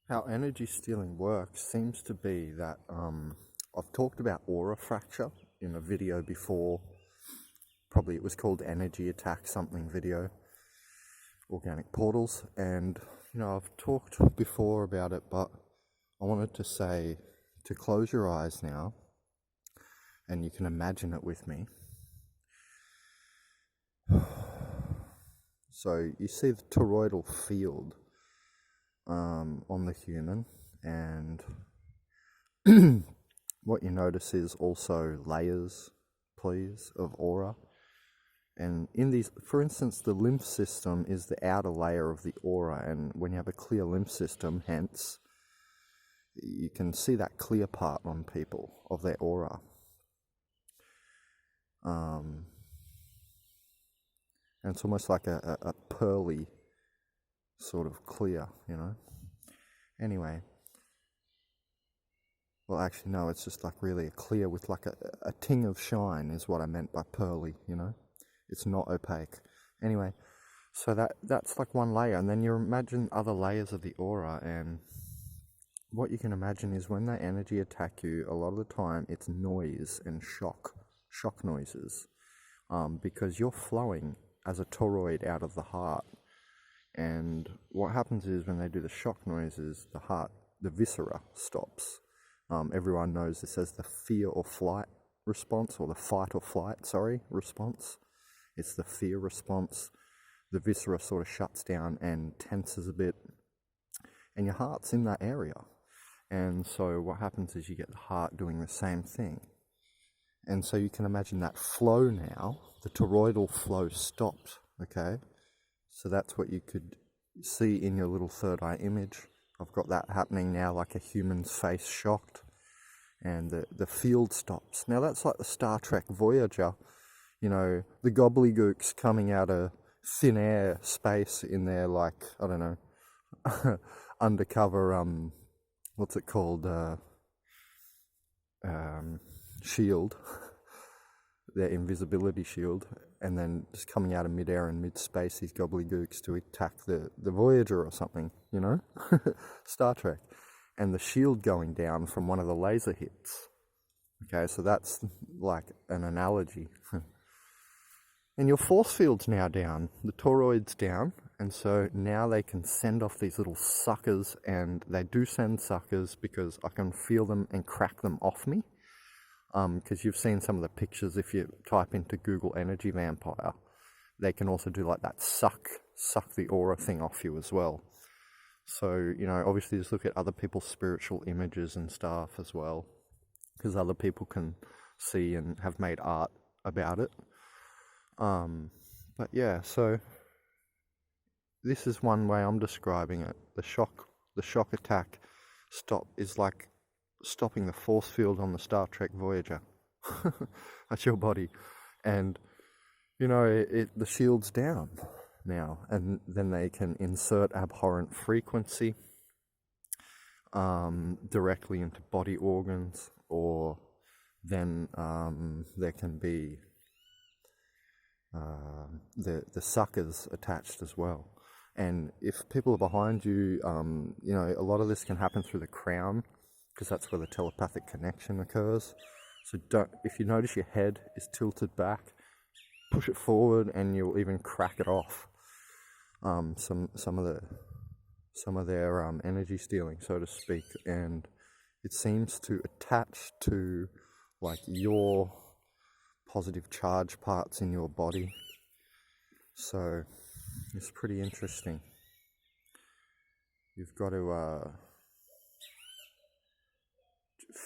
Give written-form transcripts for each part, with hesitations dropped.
How energy stealing works seems to be that I've talked about aura fracture in a video before. Probably it was called Energy Attack something video, organic portals, and I've talked before about it, but I wanted to say to close your eyes now and you can imagine it with me. So you see the toroidal field on the human, and what you notice is also layers, please, of aura. And in these, for instance, the lymph system is the outer layer of the aura, and when you have a clear lymph system, hence, you can see that clear part on people of their aura. And it's almost like a pearly sort of clear, Anyway. Well, actually, no, it's just like really a clear with like a ting of shine is what I meant by pearly, It's not opaque. Anyway, so that's like one layer, and then you imagine other layers of the aura, and what you can imagine is when that energy attack you, a lot of the time it's noise and shock noises, because you're flowing as a toroid out of the heart. And what happens is when they do the shock noises, the heart, the viscera stops. Everyone knows this as the fear or flight response, or the fight or flight, response. It's the fear response. The viscera sort of shuts down and tenses a bit, and your heart's in that area. And so what happens is you get the heart doing the same thing. And so you can imagine that flow now, the toroidal flow stopped, okay? So that's what you could see in your little third eye image. I've got that happening now, like a human's face shocked, and the field stops. Now that's like the Star Trek Voyager, the gobbledygooks coming out of thin air space in their, like, I don't know, undercover, what's it called, shield, their invisibility shield, and then just coming out of midair and mid-space, these gobbledygooks to attack the Voyager or something, Star Trek, and the shield going down from one of the laser hits. Okay, so that's like an analogy. And your force field's now down, the toroid's down, and so now they can send off these little suckers, and they do send suckers because I can feel them and crack them off me. Because you've seen some of the pictures, if you type into Google energy vampire, they can also do like that suck the aura thing off you as well. So, obviously just look at other people's spiritual images and stuff as well, because other people can see and have made art about it. But yeah, so this is one way I'm describing it. The shock attack is like stopping the force field on the Star Trek Voyager. That's your body. And, the shield's down now. And then they can insert abhorrent frequency directly into body organs, or then there can be the suckers attached as well. And if people are behind you, a lot of this can happen through the crown, because that's where the telepathic connection occurs. So if you notice your head is tilted back, push it forward, and you'll even crack it off. Some of their energy stealing, so to speak, and it seems to attach to like your positive charge parts in your body. So it's pretty interesting. You've got to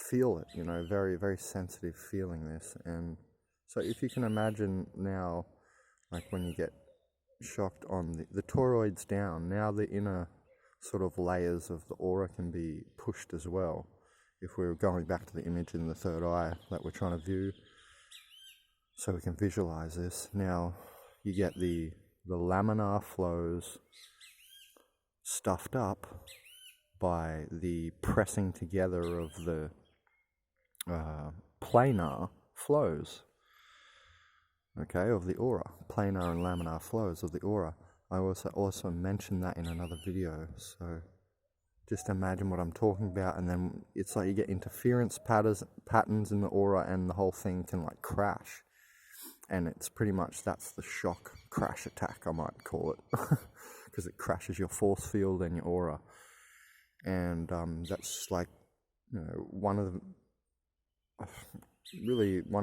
feel it, very, very sensitive feeling this. And so if you can imagine now, like when you get shocked on the toroid's down, now the inner sort of layers of the aura can be pushed as well. If we're going back to the image in the third eye that we're trying to view, so we can visualize this. Now you get the laminar flows stuffed up by the pressing together of the planar flows, okay, of the aura, planar and laminar flows of the aura. I also mentioned that in another video, so Just imagine what I'm talking about, and then it's like you get interference patterns in the aura, and the whole thing can like crash. And it's pretty much, that's the shock crash attack, I might call it, because it crashes your force field and your aura. And that's like, you know, one of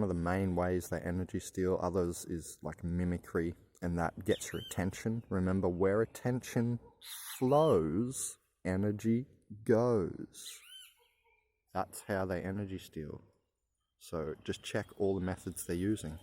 the main ways they energy steal. Others is like mimicry, and that gets your attention. Remember, where attention flows, energy goes. That's how they energy steal. So just check all the methods they're using.